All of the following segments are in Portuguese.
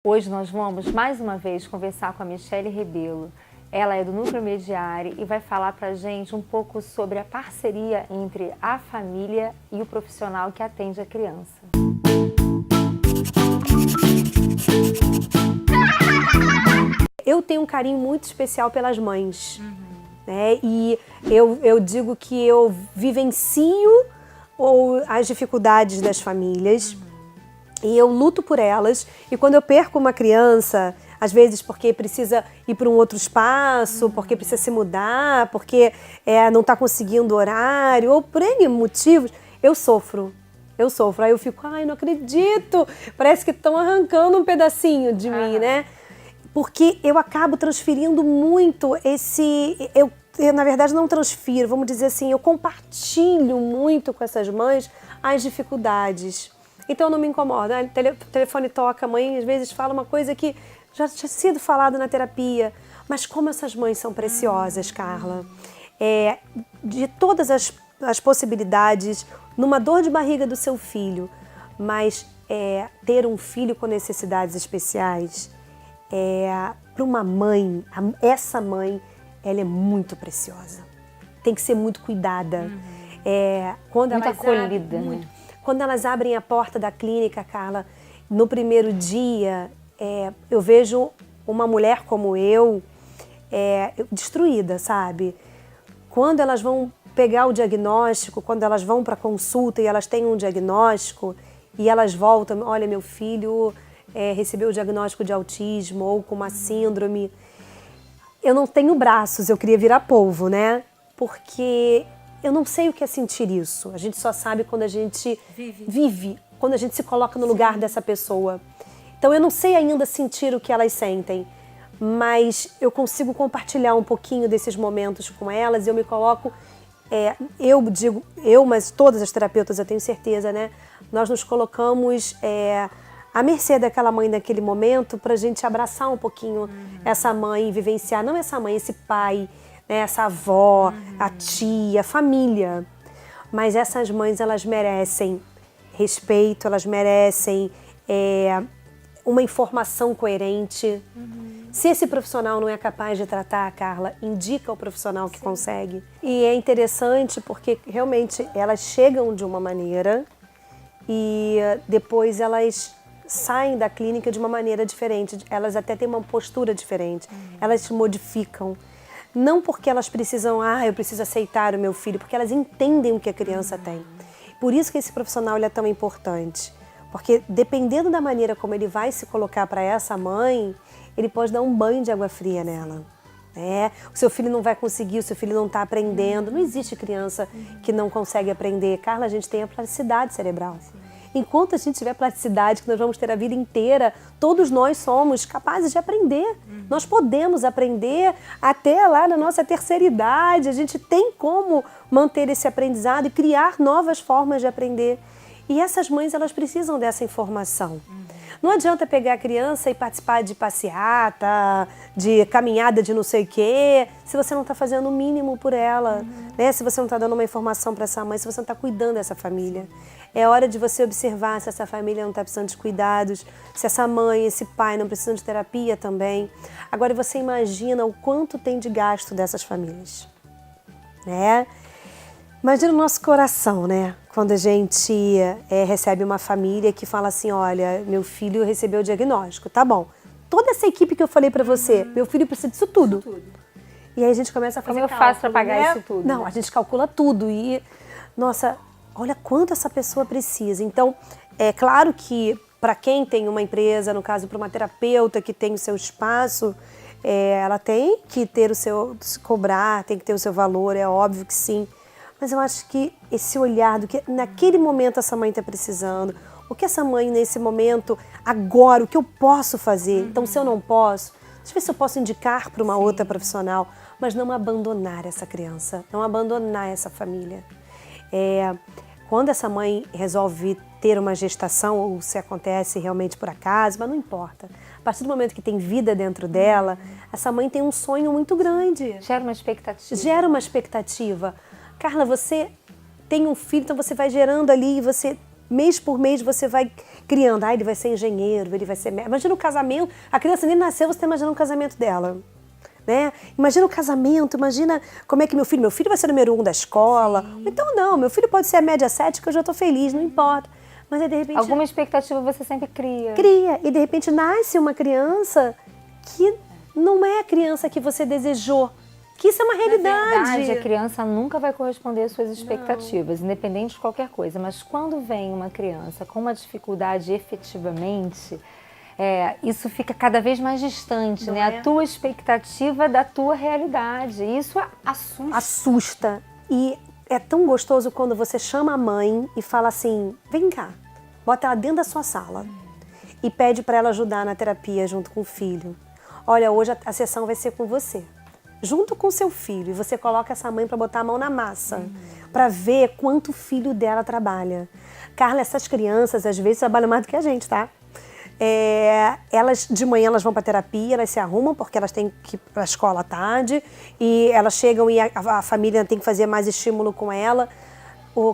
Hoje nós vamos mais uma vez conversar com a Michele Rebelo. Ela é do Núcleo Mediare e vai falar pra gente um pouco sobre a parceria entre a família e o profissional que atende a criança. Eu tenho um carinho muito especial pelas mães, né? E eu digo que eu vivencio as dificuldades das famílias e eu luto por elas. E quando eu perco uma criança, às vezes porque precisa ir para um outro espaço, porque precisa se mudar, porque não está conseguindo horário, ou por N motivos, eu sofro. Aí eu fico, ai, não acredito, parece que estão arrancando um pedacinho de mim, né? Porque eu acabo transferindo muito eu na verdade não transfiro, vamos dizer assim, eu compartilho muito com essas mães as dificuldades. Então eu não me incomodo, o telefone toca, a mãe às vezes fala uma coisa que já tinha sido falado na terapia, mas como essas mães são preciosas, Carla. De todas as possibilidades, numa dor de barriga do seu filho, mas ter um filho com necessidades especiais, para uma mãe, essa mãe, ela é muito preciosa. Tem que ser muito cuidada. Quando muito acolhida, né? Quando elas abrem a porta da clínica, Carla, no primeiro dia, eu vejo uma mulher como eu, destruída, sabe? Quando elas vão pegar o diagnóstico, quando elas vão para a consulta e elas têm um diagnóstico e elas voltam, olha, meu filho recebeu o diagnóstico de autismo ou com uma síndrome. Eu não tenho braços, eu queria virar polvo, né? Porque eu não sei o que é sentir isso. A gente só sabe quando a gente vive, quando a gente se coloca no lugar dessa pessoa. Então eu não sei ainda sentir o que elas sentem, mas eu consigo compartilhar um pouquinho desses momentos com elas e eu me coloco, mas todas as terapeutas eu tenho certeza, né? Nós nos colocamos à mercê daquela mãe naquele momento para a gente abraçar um pouquinho essa mãe e vivenciar, não essa mãe, esse pai, né, essa avó, a tia, a família. Mas essas mães, elas merecem respeito, elas merecem uma informação coerente. Se esse profissional não é capaz de tratar, Carla, indica o profissional que consegue. E é interessante porque realmente elas chegam de uma maneira e depois elas saem da clínica de uma maneira diferente. Elas até têm uma postura diferente. Elas se modificam. Não porque elas precisam, eu preciso aceitar o meu filho, porque elas entendem o que a criança tem. Por isso que esse profissional ele é tão importante. Porque dependendo da maneira como ele vai se colocar para essa mãe, ele pode dar um banho de água fria nela. O seu filho não vai conseguir, o seu filho não está aprendendo. Não existe criança que não consegue aprender. Carla, a gente tem a plasticidade cerebral. Enquanto a gente tiver plasticidade, que nós vamos ter a vida inteira, todos nós somos capazes de aprender. Nós podemos aprender até lá na nossa terceira idade. A gente tem como manter esse aprendizado e criar novas formas de aprender. E essas mães, elas precisam dessa informação. Não adianta pegar a criança e participar de passeata, de caminhada de não sei o quê, se você não está fazendo o mínimo por ela, né? Se você não está dando uma informação para essa mãe, se você não está cuidando dessa família. É hora de você observar se essa família não está precisando de cuidados, se essa mãe, esse pai não precisam de terapia também. Agora você imagina o quanto tem de gasto dessas famílias, né? Imagina o nosso coração, né? Quando a gente recebe uma família que fala assim, olha, meu filho recebeu o diagnóstico, tá bom. Toda essa equipe que eu falei pra você, meu filho precisa disso tudo. E aí a gente começa a fazer cálculo. Como eu faço pra pagar isso tudo? Não, a gente calcula tudo e, nossa, olha quanto essa pessoa precisa. Então, é claro que para quem tem uma empresa, no caso para uma terapeuta que tem o seu espaço, ela tem que ter se cobrar, tem que ter o seu valor, é óbvio que sim. Mas eu acho que esse olhar do que naquele momento essa mãe está precisando, o que essa mãe nesse momento, agora, o que eu posso fazer? Então, se eu não posso, deixa eu ver se eu posso indicar para uma outra profissional, mas não abandonar essa criança, não abandonar essa família. Quando essa mãe resolve ter uma gestação, ou se acontece realmente por acaso, mas não importa. A partir do momento que tem vida dentro dela, essa mãe tem um sonho muito grande. Gera uma expectativa. Gera uma expectativa. Carla, você tem um filho, então você vai gerando ali, você mês por mês você vai criando, ele vai ser engenheiro, ele vai ser médico. Imagina o casamento, a criança nem nasceu, você está imaginando o casamento dela. Né? Imagina o casamento, imagina como é que meu filho vai ser o número 1 da escola. Então não, meu filho pode ser a média 7 que eu já estou feliz, não importa. Mas aí, de repente... Alguma expectativa você sempre cria. Cria, e de repente nasce uma criança que não é a criança que você desejou. Que isso é uma realidade. Na verdade, a criança nunca vai corresponder às suas expectativas, independente de qualquer coisa. Mas quando vem uma criança com uma dificuldade efetivamente, isso fica cada vez mais distante, né? A tua expectativa da tua realidade. Isso assusta. Assusta. E é tão gostoso quando você chama a mãe e fala assim, vem cá, bota ela dentro da sua sala e pede para ela ajudar na terapia junto com o filho. Olha, hoje a sessão vai ser com você, junto com seu filho. E você coloca essa mãe para botar a mão na massa, para ver quanto o filho dela trabalha. Carla, essas crianças às vezes trabalham mais do que a gente, tá? Elas de manhã elas vão para terapia, elas se arrumam porque elas têm que ir para a escola à tarde e elas chegam e a família tem que fazer mais estímulo com ela.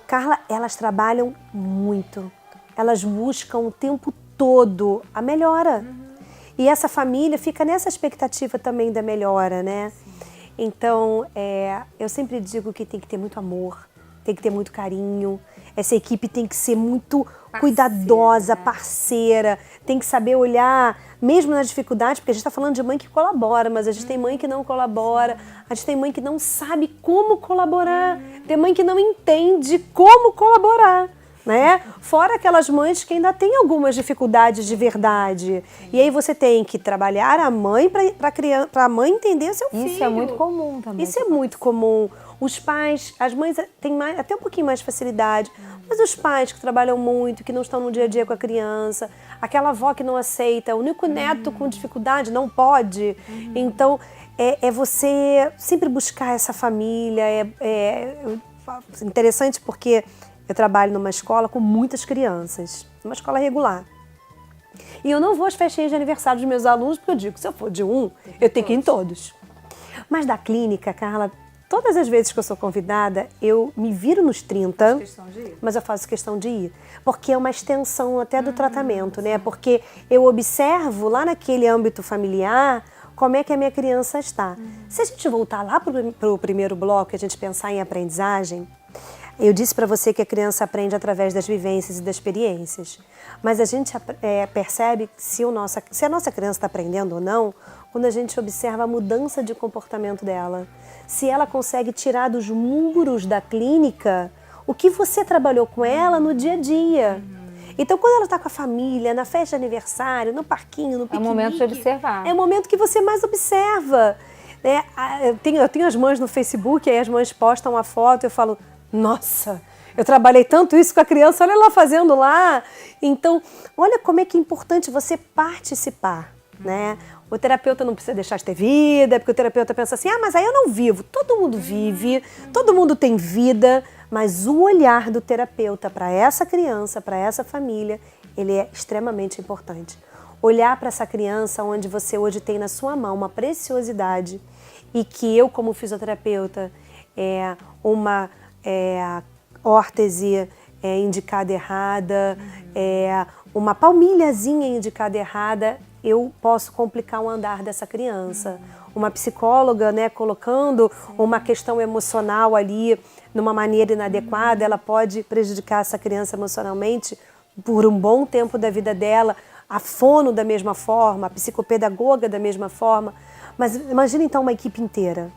Carla, elas trabalham muito, elas buscam o tempo todo a melhora. E essa família fica nessa expectativa também da melhora, né? Então, eu sempre digo que tem que ter muito amor, tem que ter muito carinho. Essa equipe tem que ser muito cuidadosa, parceira, tem que saber olhar, mesmo na dificuldade, porque a gente está falando de mãe que colabora, mas a gente tem mãe que não colabora, a gente tem mãe que não sabe como colaborar, tem mãe que não entende como colaborar, né? Fora aquelas mães que ainda têm algumas dificuldades de verdade. E aí você tem que trabalhar a mãe para a mãe entender seu filho. Isso é muito comum também. Isso é muito comum. Os pais, as mães têm até um pouquinho mais de facilidade, mas os pais que trabalham muito, que não estão no dia a dia com a criança, aquela avó que não aceita, o único neto com dificuldade não pode. Então, você sempre buscar essa família. Interessante porque eu trabalho numa escola com muitas crianças, uma escola regular. E eu não vou às festinhas de aniversário dos meus alunos, porque eu digo que se eu for de um, eu tenho que ir em todos. Mas da clínica, Carla, todas as vezes que eu sou convidada, eu me viro nos 30, mas eu faço questão de ir. Porque é uma extensão até do tratamento, né? Porque eu observo lá naquele âmbito familiar como é que a minha criança está. Se a gente voltar lá para o primeiro bloco e a gente pensar em aprendizagem, eu disse para você que a criança aprende através das vivências e das experiências. Mas a gente percebe se a nossa criança está aprendendo ou não quando a gente observa a mudança de comportamento dela. Se ela consegue tirar dos muros da clínica o que você trabalhou com ela no dia a dia. Então, quando ela está com a família, na festa de aniversário, no parquinho, no piquenique... É o momento de observar. É o momento que você mais observa. Né? Eu tenho as mães no Facebook, aí as mães postam a foto e eu falo, nossa, eu trabalhei tanto isso com a criança, olha ela fazendo lá. Então, olha como é que é importante você participar, né? O terapeuta não precisa deixar de ter vida, porque o terapeuta pensa assim, mas aí eu não vivo. Todo mundo vive, todo mundo tem vida, mas o olhar do terapeuta para essa criança, para essa família, ele é extremamente importante. Olhar para essa criança onde você hoje tem na sua mão uma preciosidade e que eu, como fisioterapeuta, uma órtese indicada errada, uma palmilhazinha indicada errada, eu posso complicar o andar dessa criança. Uma psicóloga, né, colocando uma questão emocional ali numa maneira inadequada, ela pode prejudicar essa criança emocionalmente por um bom tempo da vida dela, a fono da mesma forma, a psicopedagoga da mesma forma. Mas imagina então uma equipe inteira.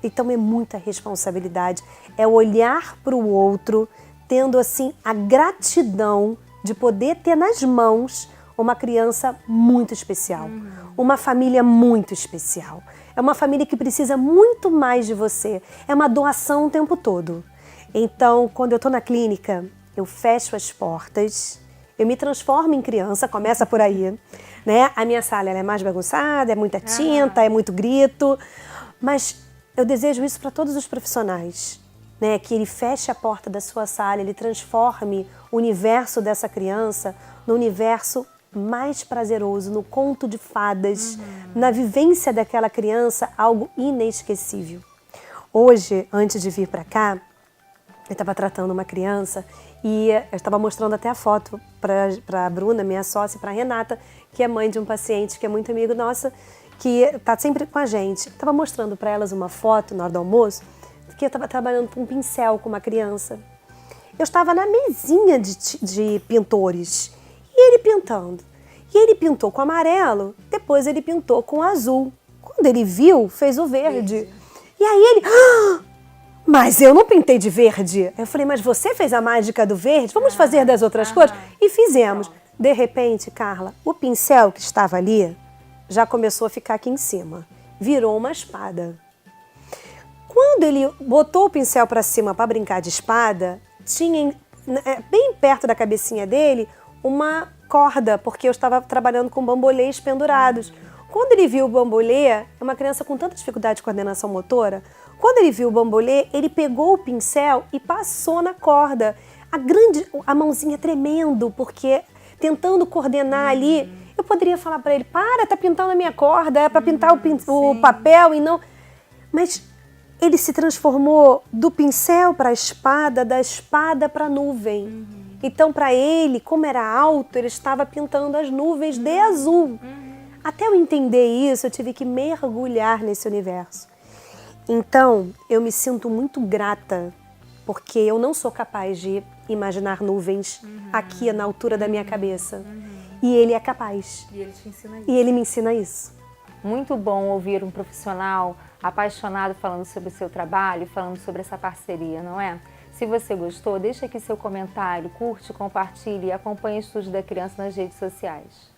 Então é muita responsabilidade, é olhar para o outro, tendo assim a gratidão de poder ter nas mãos uma criança muito especial, uma família muito especial. É uma família que precisa muito mais de você, é uma doação o tempo todo. Então, quando eu estou na clínica, eu fecho as portas, eu me transformo em criança, começa por aí, né? A minha sala ela é mais bagunçada, é muita tinta, é muito grito, mas eu desejo isso para todos os profissionais, né? Que ele feche a porta da sua sala, ele transforme o universo dessa criança no universo mais prazeroso, no conto de fadas, na vivência daquela criança, algo inesquecível. Hoje, antes de vir para cá, Ele estava tratando uma criança e eu estava mostrando até a foto para a Bruna, minha sócia, e para a Renata, que é mãe de um paciente que é muito amigo nossa, que está sempre com a gente. Estava mostrando para elas uma foto na hora do almoço, que eu estava trabalhando com um pincel com uma criança. Eu estava na mesinha de pintores e ele pintando. E ele pintou com amarelo, depois ele pintou com azul. Quando ele viu, fez o verde. E aí ele... "Ah, mas eu não pintei de verde." Eu falei, mas você fez a mágica do verde? Vamos fazer das outras cores? E fizemos. De repente, Carla, o pincel que estava ali já começou a ficar aqui em cima. Virou uma espada. Quando ele botou o pincel para cima para brincar de espada, tinha bem perto da cabecinha dele uma corda, porque eu estava trabalhando com bambolês pendurados. Quando ele viu o bambolê, é uma criança com tanta dificuldade de coordenação motora, quando ele viu o bambolê, ele pegou o pincel e passou na corda. A mãozinha tremendo, porque tentando coordenar ali, eu poderia falar para ele, tá pintando a minha corda, é para pintar o papel e não... Mas ele se transformou do pincel para a espada, da espada para a nuvem. Então, para ele, como era alto, ele estava pintando as nuvens de azul. Até eu entender isso, eu tive que mergulhar nesse universo. Então, eu me sinto muito grata, porque eu não sou capaz de imaginar nuvens aqui na altura da minha cabeça. E ele é capaz. E ele te ensina isso. E ele me ensina isso. Muito bom ouvir um profissional apaixonado falando sobre o seu trabalho, falando sobre essa parceria, não é? Se você gostou, deixa aqui seu comentário, curte, compartilhe e acompanhe o Estúdio da Criança nas redes sociais.